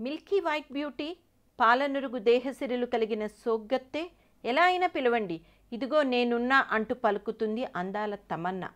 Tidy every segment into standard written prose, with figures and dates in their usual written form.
Milky white beauty, పాలనురుగు దేహసిరులు కలిగిన సోగ్గత్తే, ఎలా అయినా పిలవండి, ఇదిగో నేనున్నా అంటూ పలుకుతుంది అందాల తమన్నా.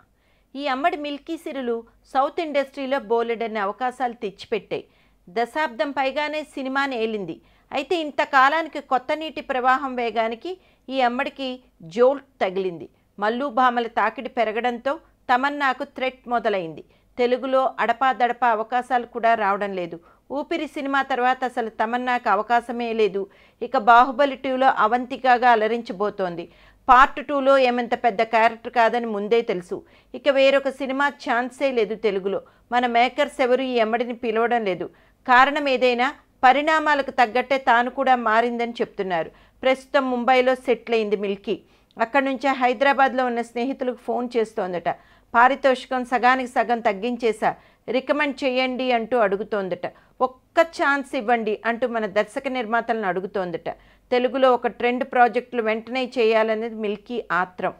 ఈ అమ్మడి మిల్కీ సిరులు సౌత్ ఇండస్ట్రీలో బోలెడన్ని అవకాశాలు తెచ్చిపెట్టాయి. దశాబ్దం పైగానే సినిమాని ఏలింది. అయితే ఇంతకాలానికి కొత్త నీటి ప్రవాహం వేగానికి ఈ అమ్మడికి జోల్ట్ తగిలింది. మల్లు భామల తాకిడి పెరగడంతో తమన్నాకు థ్రెట్ మొదలైంది. తెలుగులో అడపాదడపా అవకాశాలు కూడా రావడం లేదు. ఊపిరి సినిమా తర్వాత అసలు తమన్నాకు అవకాశమే లేదు. ఇక బాహుబలి 2లో అవంతికగా అలరించబోతోంది. పార్ట్ 2లో ఏమంత పెద్ద క్యారెక్టర్ కాదని ముందే తెలుసు. ఇక వేరొక సినిమా ఛాన్సే లేదు తెలుగులో. మన మేకర్స్ ఎవరు ఈ అమ్మడిని పిలవడం లేదు. కారణం ఏదైనా పరిణామాలకు తగ్గట్టే తాను కూడా మారిందని చెప్తున్నారు. ప్రస్తుతం ముంబైలో సెటిల్ అయింది మిల్కీ. అక్కడి నుంచే హైదరాబాద్లో ఉన్న స్నేహితులకు ఫోన్ చేస్తోందట. పారితోషికం సగానికి సగం తగ్గించేసా, రికమెండ్ చేయండి అంటూ అడుగుతోందట. ఒక్క ఛాన్స్ ఇవ్వండి అంటూ మన దర్శక నిర్మాతలను అడుగుతోందట. తెలుగులో ఒక ట్రెండ్ ప్రాజెక్టులు వెంటనే చేయాలనేది మిల్కీ ఆత్రం.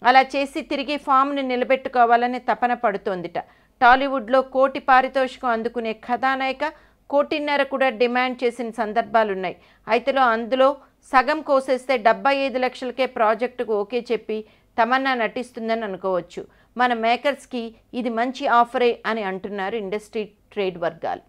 అలా చేసి తిరిగి ఫామ్ను నిలబెట్టుకోవాలని తపన పడుతోందిట. టాలీవుడ్లో కోటి పారితోషికం అందుకునే కథానాయిక 1.5 కోటి కూడా డిమాండ్ చేసిన సందర్భాలున్నాయి. అయితే అందులో సగం కోసేస్తే 75 లక్షలకే ప్రాజెక్టుకు ఓకే చెప్పి తమన్నా నటిస్తుందని అనుకోవచ్చు. మన మేకర్స్కి ఇది మంచి ఆఫరే అని అంటున్నారు ఇండస్ట్రీ ట్రేడ్ వర్గాలు.